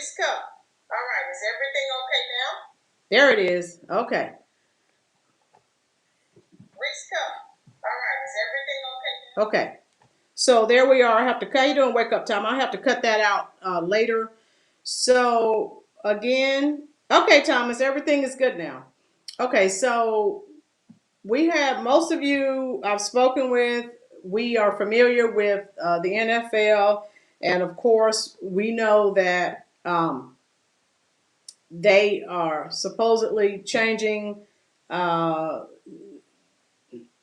Reese Cup. All right, is everything okay now? There it is. Okay. Reese Cup. All right, is everything okay now? Okay. So there we are. I have to cut. You doing wake up time? I have to cut that out later. So again, okay, Thomas, everything is good now. Okay, so we have most of you I've spoken with. We are familiar with the NFL, and of course, we know that they are supposedly changing uh,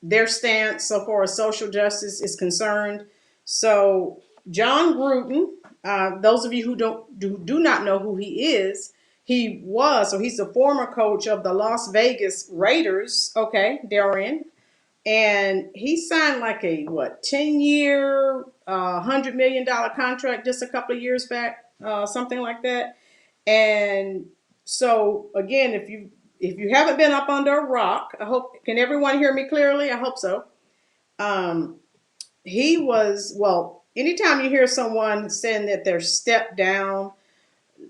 their stance so far as social justice is concerned. So, Jon Gruden, those of you who do not know who he's the former coach of the Las Vegas Raiders. Okay, Darian, and he signed like a 10-year, $100 million contract just a couple of years back, something like that. And so again, if you haven't been up under a rock, I hope, can everyone hear me clearly? I hope so. Um, he was, well, anytime you hear someone saying that they're stepped down,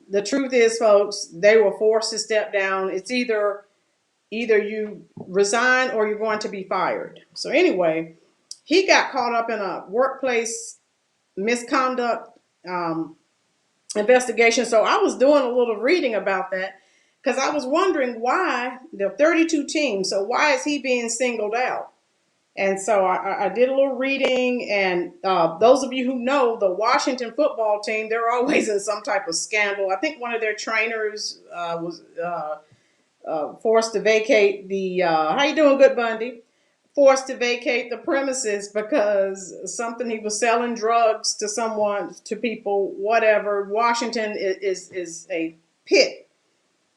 the truth is, folks, they were forced to step down. It's either you resign or you're going to be fired. So anyway, he got caught up in a workplace misconduct investigation. So I was doing a little reading about that because I was wondering why there are 32 teams. So why is he being singled out? And so I did a little reading, and those of you who know the Washington football team, they're always in some type of scandal. I think one of their trainers was forced to vacate the. How you doing, Good Bundy? Forced to vacate the premises because something he was selling drugs to someone, to people, whatever. Washington is a pit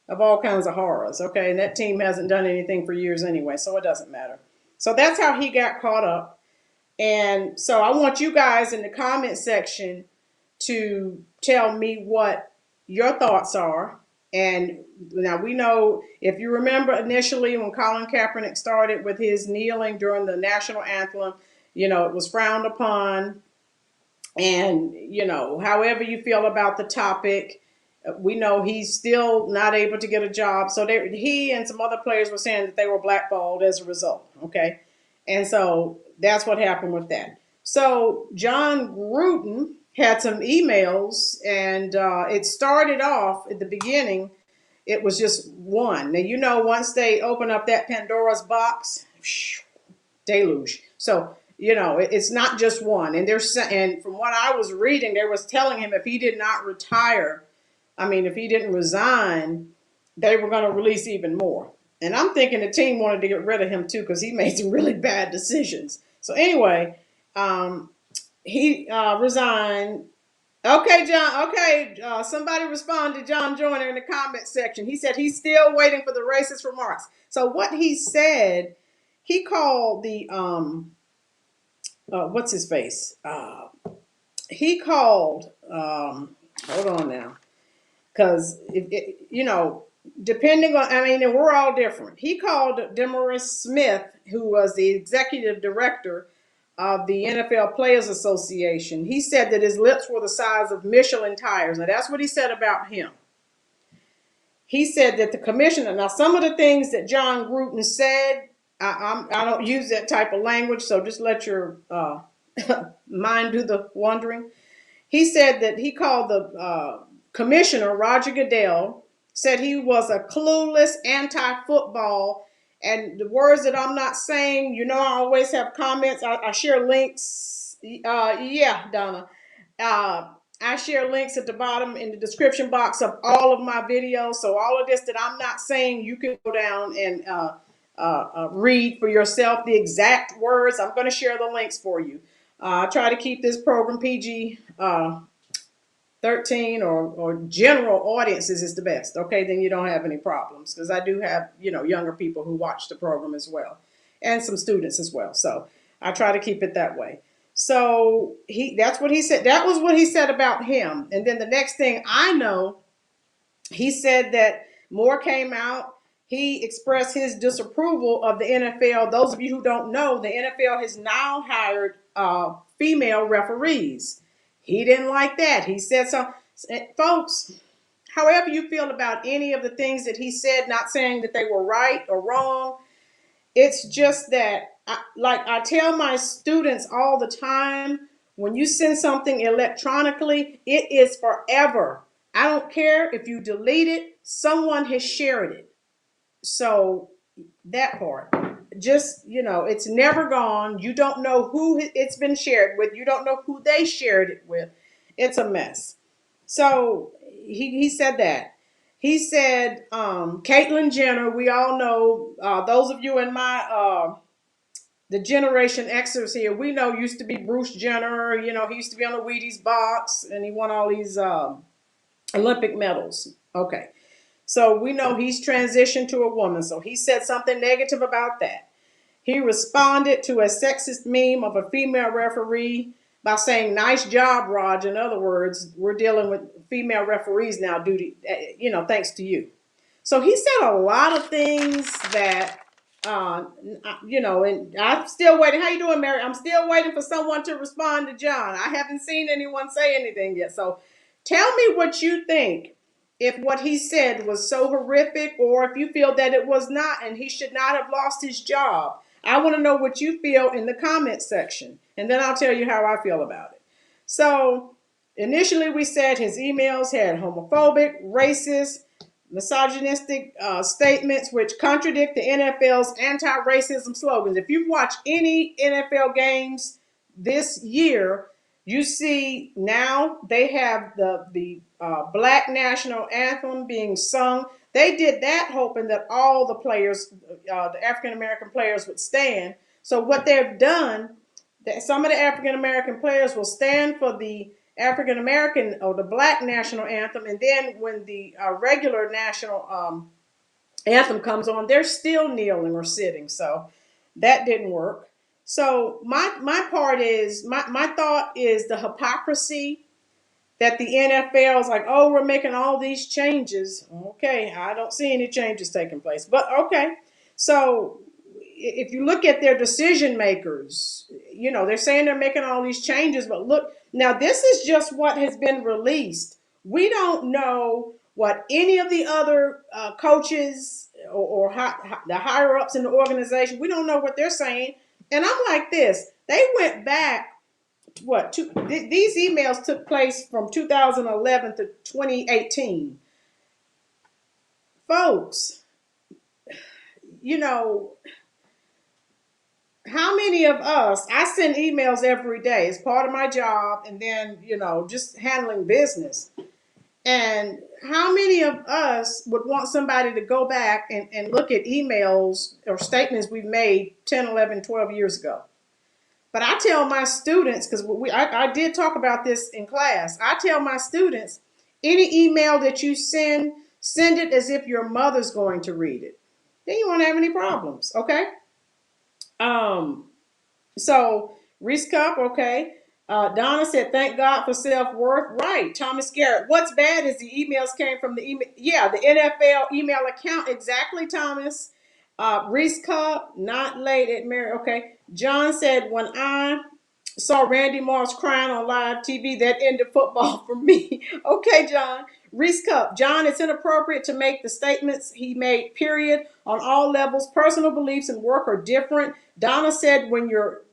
of all kinds of horrors. Okay, and that team hasn't done anything for years anyway, so it doesn't matter. So that's how he got caught up. And so I want you guys in the comment section to tell me what your thoughts are. And now we know, if you remember initially when Colin Kaepernick started with his kneeling during the national anthem, it was frowned upon. And, however you feel about the topic, we know he's still not able to get a job. So he and some other players were saying that they were blackballed as a result. Okay. And so that's what happened with that. So Jon Gruden had some emails, and it started off at the beginning. It was just one. Now, once they open up that Pandora's box, deluge. So, it's not just one. And from what I was reading, they was telling him if he did not retire, if he didn't resign, they were going to release even more. And I'm thinking the team wanted to get rid of him too because he made some really bad decisions. So anyway, he resigned. Okay, John. Okay, somebody responded, John Joyner, in the comment section. He said he's still waiting for the racist remarks. So what he said, he called the what's his face? He called. Hold on now, because depending on, and we're all different. He called Demaris Smith, who was the executive director of the NFL Players Association. He said that his lips were the size of Michelin tires. Now, that's what he said about him. He said that the commissioner, now some of the things that Jon Gruden said, I don't use that type of language, so just let your mind do the wondering. He said that he called the commissioner, Roger Goodell, said he was a clueless anti-football. And the words that I'm not saying, I always have comments. I share links. Yeah, Donna. I share links at the bottom in the description box of all of my videos. So all of this that I'm not saying, you can go down and read for yourself the exact words. I'm going to share the links for you. I try to keep this program PG 13 or general audiences is the best. Okay, then you don't have any problems, because I do have younger people who watch the program as well, and some students as well. So I try to keep it that way. So that's what he said. That was what he said about him. And then the next thing I know, he said that more came out. He expressed his disapproval of the NFL. Those of you who don't know, the NFL has now hired female referees. He didn't like that. He said so. Folks, however you feel about any of the things that he said, not saying that they were right or wrong. It's just that, I tell my students all the time, when you send something electronically, it is forever. I don't care if you delete it, someone has shared it. So that part, just, it's never gone. You don't know who it's been shared with. You don't know who they shared it with. It's a mess. So he said that. He said, Caitlyn Jenner, we all know, those of you in the Generation Xers here, we know used to be Bruce Jenner. He used to be on the Wheaties box and he won all these Olympic medals. Okay. So we know he's transitioned to a woman. So he said something negative about that. He responded to a sexist meme of a female referee by saying, "Nice job, Raj." In other words, we're dealing with female referees now, thanks to you. So he said a lot of things that, and I'm still waiting. How you doing, Mary? I'm still waiting for someone to respond to John. I haven't seen anyone say anything yet. So tell me what you think. If what he said was so horrific, or if you feel that it was not and he should not have lost his job. I want to know what you feel in the comment section, and then I'll tell you how I feel about it. So initially we said his emails had homophobic, racist, misogynistic statements which contradict the NFL's anti-racism slogans. If you've watched any NFL games this year, you see now they have the Black national anthem being sung. They did that hoping that all the players, the African American players, would stand. So what they've done, that some of the African American players will stand for the African American or the Black national anthem, and then when the regular national anthem comes on, they're still kneeling or sitting. So that didn't work. So my part is, my thought is the hypocrisy that the NFL is like, oh, we're making all these changes. Okay, I don't see any changes taking place, but okay. So if you look at their decision makers, they're saying they're making all these changes, but look, now this is just what has been released. We don't know what any of the other coaches the higher ups in the organization, we don't know what they're saying. And I'm like this, they went back, these emails took place from 2011 to 2018. Folks, how many of us, I send emails every day as part of my job, and then, just handling business. And how many of us would want somebody to go back and look at emails or statements we've made 10, 11, 12 years ago? But I tell my students, because I did talk about this in class, I tell my students, any email that you send it as if your mother's going to read it. Then you won't have any problems, okay? So Reese Cup, okay. Donna said, thank God for self-worth. Right. Thomas Garrett. What's bad is the emails came from the email. Yeah, the NFL email account. Exactly, Thomas. Reese Cup, not late at Mary. Okay. John said, when I saw Randy Moss crying on live TV, that ended football for me. Okay, John. Reese Cup. John, it's inappropriate to make the statements he made, period, on all levels. Personal beliefs and work are different. Donna said, when you're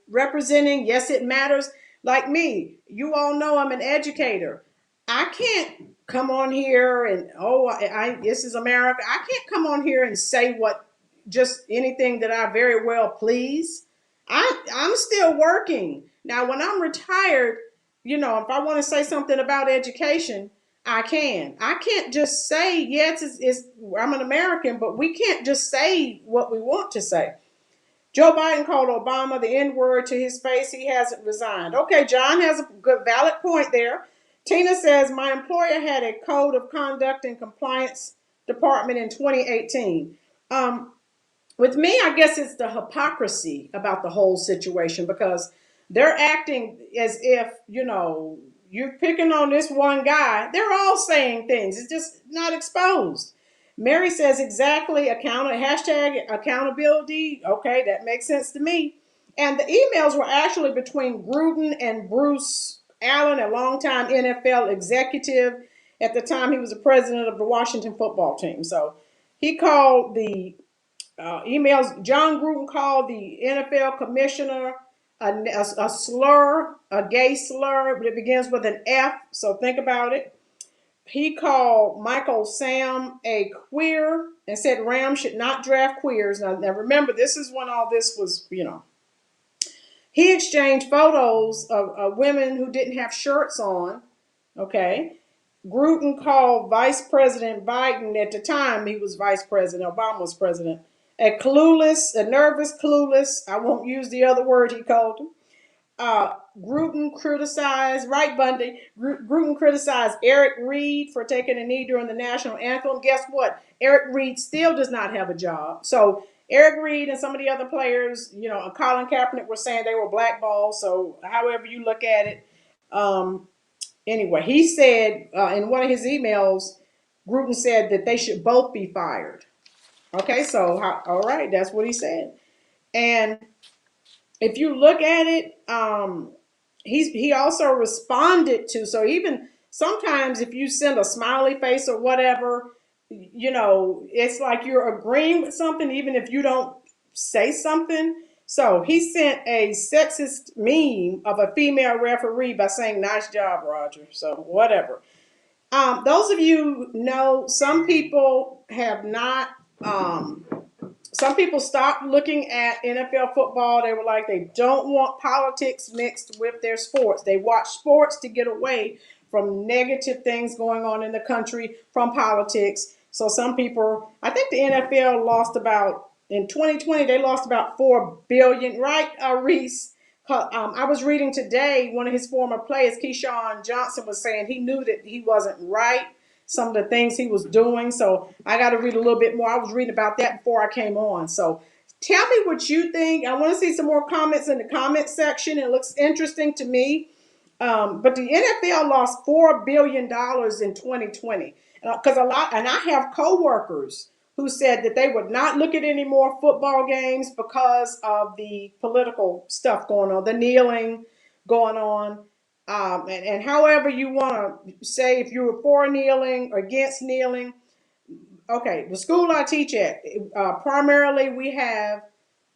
representing, yes, it matters. Like me, you all know I'm an educator. I can't come on here and, this is America. I can't come on here and say just anything that I very well please. I'm still working. Now, when I'm retired, if I want to say something about education, I can. I can't just say, yes, I'm an American, but we can't just say what we want to say. Joe Biden called Obama the N-word to his face. He hasn't resigned. Okay, John has a good, valid point there. Tina says, my employer had a code of conduct and compliance department in 2018. With me, I guess it's the hypocrisy about the whole situation, because they're acting as if, you're picking on this one guy. They're all saying things. It's just not exposed. Mary says exactly, hashtag accountability. Okay, that makes sense to me. And the emails were actually between Gruden and Bruce Allen, a longtime NFL executive. At the time, he was the president of the Washington football team. So he called the emails. Jon Gruden called the NFL commissioner a slur, a gay slur, but it begins with an F. So think about it. He called Michael Sam a queer and said Rams should not draft queers. Now remember, this is when all this was, He exchanged photos of women who didn't have shirts on. Okay. Gruden called Vice President Biden, at the time he was vice president, Obama was president, a nervous, clueless, I won't use the other word he called him. Gruden criticized, right, Bundy? Gruden criticized Eric Reid for taking a knee during the national anthem. Guess what? Eric Reid still does not have a job. So Eric Reid and some of the other players, Colin Kaepernick were saying they were blackballed. So however you look at it, anyway, he said in one of his emails, Gruden said that they should both be fired. Okay, so all right, that's what he said. And if you look at it, he also responded to, so even sometimes if you send a smiley face or whatever, it's like you're agreeing with something even if you don't say something. So he sent a sexist meme of a female referee by saying, "Nice job, Roger." So whatever. Those of you know, some people have not some people stopped looking at NFL football. They were like, they don't want politics mixed with their sports. They watch sports to get away from negative things going on in the country, from politics. So some people, I think the NFL lost in 2020, they lost about $4 billion, right, Reese? I was reading today, one of his former players, Keyshawn Johnson, was saying he knew that he wasn't right, some of the things he was doing. So I got to read a little bit more. I was reading about that before I came on. So tell me what you think. I want to see some more comments in the comment section. It looks interesting to me. But the NFL lost $4 billion in 2020. Because and I have coworkers who said that they would not look at any more football games because of the political stuff going on, the kneeling going on. And however you want to say, if you were for kneeling or against kneeling. Okay, the school I teach at, primarily we have,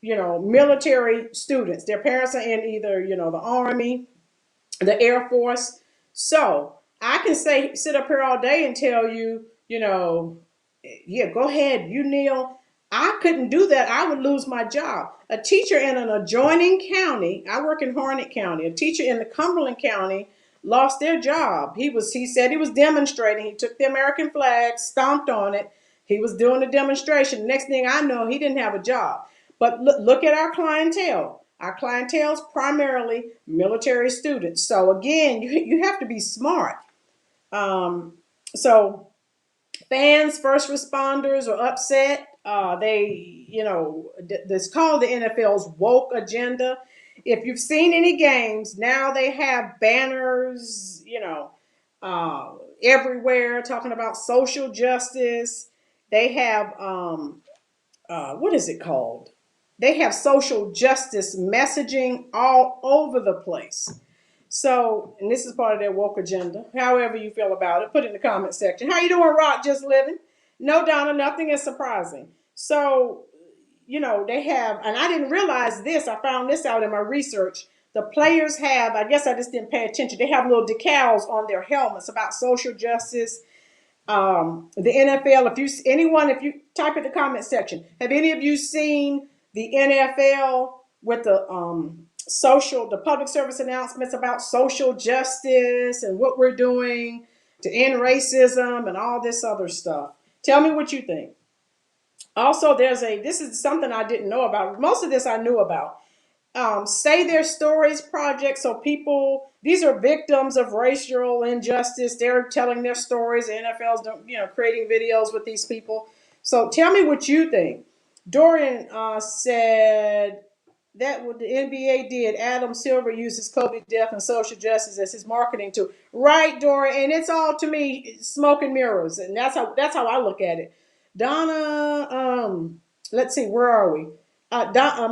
military students. Their parents are in either, the Army, the Air Force. So I can sit up here all day and tell you, yeah, go ahead, you kneel. I couldn't do that. I would lose my job. A teacher in an adjoining county, I work in Harnett County, a teacher in the Cumberland County lost their job. He said he was demonstrating. He took the American flag, stomped on it. He was doing a demonstration. Next thing I know, he didn't have a job. But look at our clientele. Our clientele is primarily military students. So again, you have to be smart. So fans, first responders are upset. This called the NFL's woke agenda. If you've seen any games, now they have banners, everywhere talking about social justice. They have, what is it called? They have social justice messaging all over the place. So, and this is part of their woke agenda. However you feel about it, put it in the comment section. How you doing, Rock? Just living? No, Donna, nothing is surprising. So, they have, and I didn't realize this. I found this out in my research. The players have, I guess I just didn't pay attention. They have little decals on their helmets about social justice. The NFL, if you type in the comment section, have any of you seen the NFL with the public service announcements about social justice and what we're doing to end racism and all this other stuff? Tell me what you think. Also, this is something I didn't know about. Most of this I knew about. Say Their Stories project. So these are victims of racial injustice. They're telling their stories. The NFL's creating videos with these people. So tell me what you think. Dorian said that what the NBA did. Adam Silver uses Kobe death and social justice as his marketing tool. Right, Dorian, and it's all, to me, smoke and mirrors, and that's how I look at it. Donna, let's see, where are we?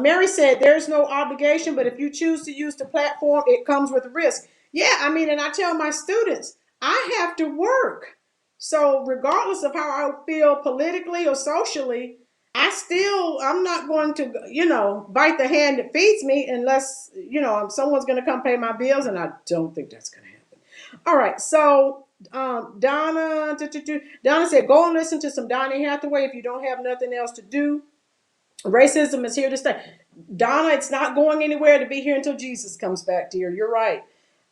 Mary said there's no obligation, but if you choose to use the platform, it comes with risk. Yeah, and I tell my students, I have to work. So regardless of how I feel politically or socially, I'm not going to, bite the hand that feeds me unless, someone's going to come pay my bills. And I don't think that's going to happen. All right. So, Donna said, go and listen to some Donny Hathaway if you don't have nothing else to do. Racism is here to stay. Donna, it's not going anywhere to be here until Jesus comes back, dear. You're right.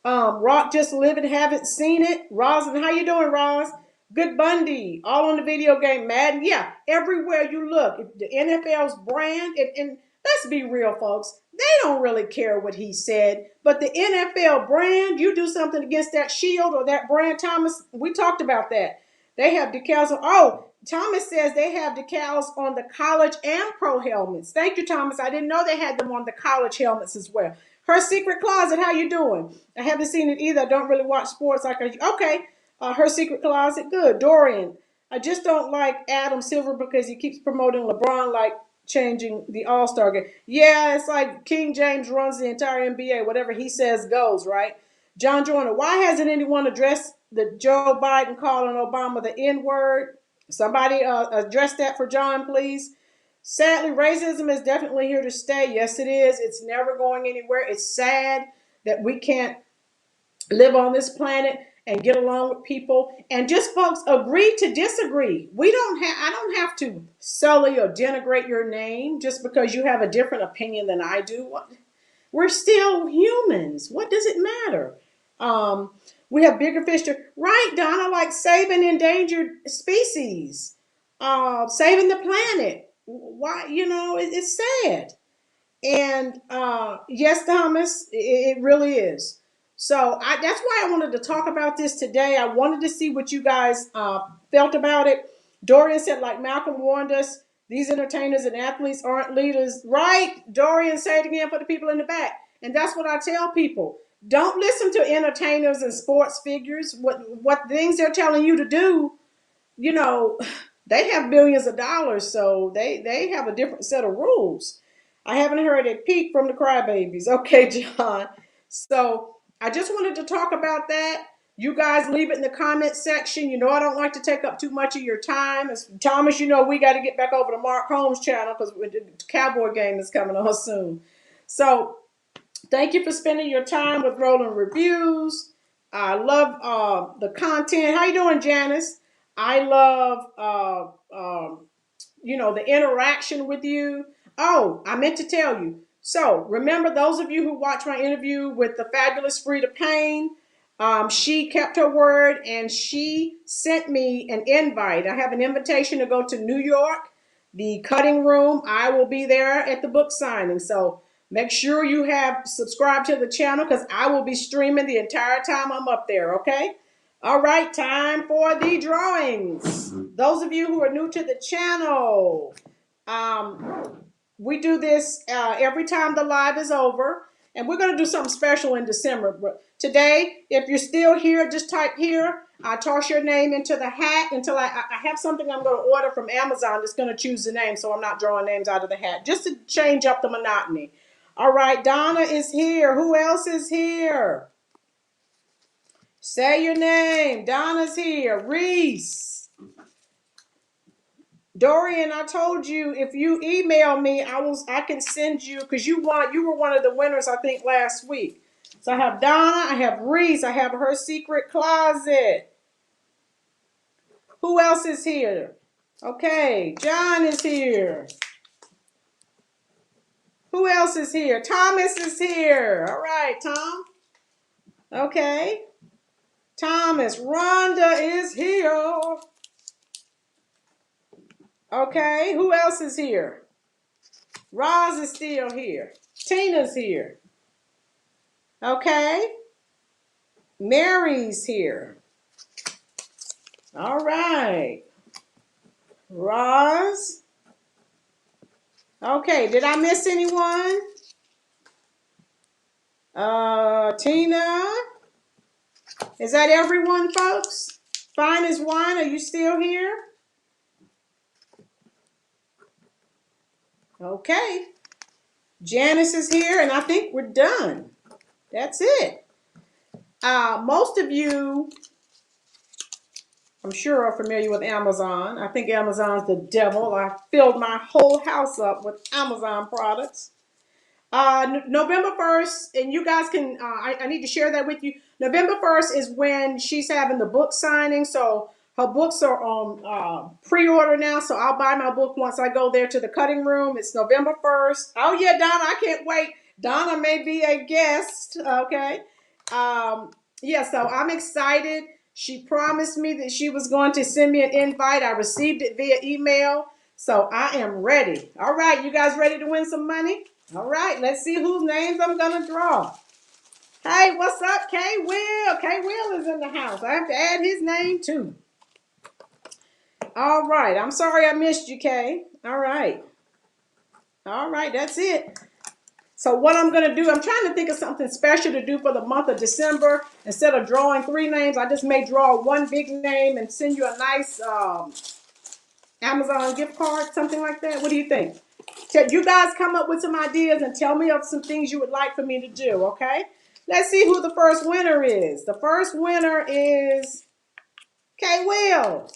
Rock just living, haven't seen it. Roslyn, how you doing, Roz? Good Bundy, all on the video game Madden. Yeah, everywhere you look, the NFL's brand, and let's be real, folks, they don't really care what he said. But the NFL brand, you do something against that shield or that brand, Thomas, we talked about that. They have decals. Oh, Thomas says they have decals on the college and pro helmets. Thank you, Thomas. I didn't know they had them on the college helmets as well. Her Secret Closet, how you doing? I haven't seen it either. I don't really watch sports like I. Okay, Her Secret Closet, good. Dorian, I just don't like Adam Silver because he keeps promoting LeBron like changing the All-Star game. Yeah, it's like King James runs the entire NBA. Whatever he says goes, right? John Joyner, why hasn't anyone addressed the Joe Biden calling Obama the N-word? Somebody address that for John, please. Sadly, racism is definitely here to stay. Yes, it is. It's never going anywhere. It's sad that we can't live on this planet and get along with people and just folks agree to disagree. I don't have to sully or denigrate your name just because you have a different opinion than I do. We're still humans. What does it matter? We have bigger fish to, right, Donna, like saving endangered species, saving the planet. Why, it's sad. And yes, Thomas, it really is. So that's why I wanted to talk about this today. I wanted to see what you guys felt about it. Dorian said, like Malcolm warned us, these entertainers and athletes aren't leaders. Right, Dorian, say it again for the people in the back. And that's what I tell people. Don't listen to entertainers and sports figures. What things they're telling you to do, they have billions of dollars, so they have a different set of rules. I haven't heard a peep from the crybabies. Okay, John. So I just wanted to talk about that. You guys leave it in the comment section. I don't like to take up too much of your time. As Thomas, we got to get back over to Mark Holmes' channel because the Cowboy game is coming on soon. So thank you for spending your time with Rolling Reviews. I love the content. How you doing, Janice? I love, the interaction with you. Oh, I meant to tell you. So remember, those of you who watched my interview with the fabulous Frida Payne, she kept her word and she sent me an invite. I have an invitation to go to New York, the Cutting Room. I will be there at the book signing. So make sure you have subscribed to the channel because I will be streaming the entire time I'm up there, okay? All right, time for the drawings. Those of you who are new to the channel, we do this every time the live is over. And we're going to do something special in December. But today, if you're still here, just type here. Toss your name into the hat until I have something I'm going to order from Amazon that's going to choose the name so I'm not drawing names out of the hat. Just to change up the monotony. All right, Donna is here. Who else is here? Say your name. Donna's here. Reese. Dorian, I told you if you email me, I can send you because you were one of the winners, I think, last week. So I have Donna, I have Reese, I have Her Secret Closet. Who else is here? Okay, John is here. Who else is here? Thomas is here. All right, Tom. Okay. Thomas, Rhonda is here. Okay, who else is here? Roz is still here. Tina's here. Okay. Mary's here. All right. Roz. Okay, did I miss anyone? Tina. Is that everyone, folks? Fine as wine, are you still here? Okay. Janice is here, and I think we're done. That's it. Most of you I'm sure are familiar with Amazon. I think Amazon's the devil. I filled my whole house up with Amazon products. November 1st, and you guys can, I need to share that with you. November 1st is when she's having the book signing. So her books are on pre-order now. So I'll buy my book once I go there to the cutting room. It's November 1st. Oh, yeah, Donna, I can't wait. Donna may be a guest. Okay. Yeah, so I'm excited. She promised me that she was going to send me an invite. I received it via email. So I am ready. All right, you guys ready to win some money? All right, let's see whose names I'm going to draw. Hey, what's up, K Will? K Will is in the house. I have to add his name too. All right, I'm sorry I missed you, K. All right. All right, that's it. So what I'm going to do, I'm trying to think of something special to do for the month of December. Instead of drawing 3 names, I just may draw one big name and send you a nice Amazon gift card, something like that. What do you think? You guys come up with some ideas and tell me of some things you would like for me to do, okay? Let's see who the first winner is. The first winner is K Will.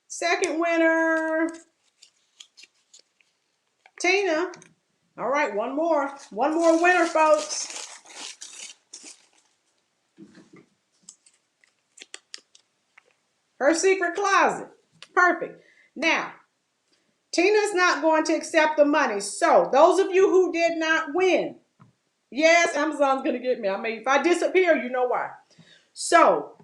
Second winner, Tina. All right, one more. One more winner, folks. Her secret closet. Perfect. Now, Tina's not going to accept the money. So, those of you who did not win, yes, Amazon's going to get me. I mean, if I disappear, you know why. So,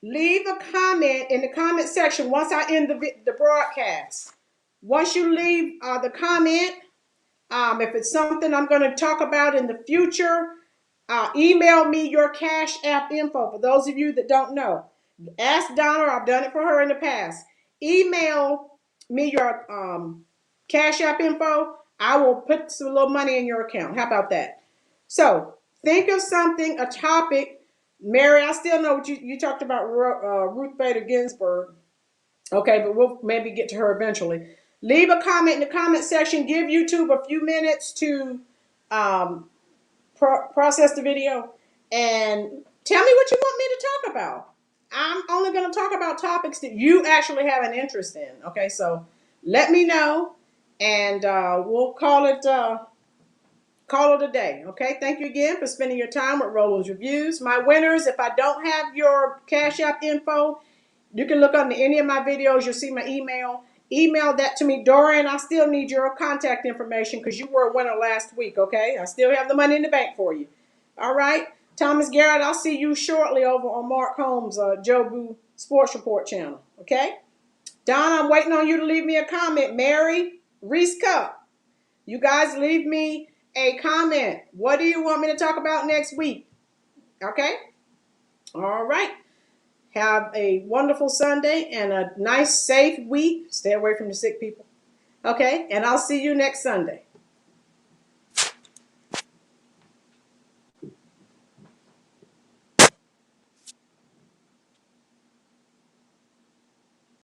leave a comment in the comment section once I end the broadcast. Once you leave the comment, if it's something I'm going to talk about in the future, email me your Cash App info. For those of you that don't know, ask Donna. I've done it for her in the past. Email me your Cash App info. I will put some little money in your account. How about that? So think of something, a topic. Mary, I still know what you talked about Ruth Bader Ginsburg. Okay, but we'll maybe get to her eventually. Leave a comment in the comment section. Give YouTube a few minutes to process the video and tell me what you want me to talk about. I'm only going to talk about topics that you actually have an interest in. Okay, so let me know, and we'll call it a day. Okay, thank you again for spending your time with Roland's Reviews. My winners, if I don't have your Cash App info, you can look under any of my videos. You'll see my email. Email that to me. Dorian, I still need your contact information because you were a winner last week, okay? I still have the money in the bank for you. All right? Thomas Garrett, I'll see you shortly over on Mark Holmes' Jobu Sports Report channel, okay? Don, I'm waiting on you to leave me a comment. Mary, Reese Cup, you guys leave me a comment. What do you want me to talk about next week? Okay? All right. Have a wonderful Sunday and a nice, safe week. Stay away from the sick people. Okay? And I'll see you next Sunday.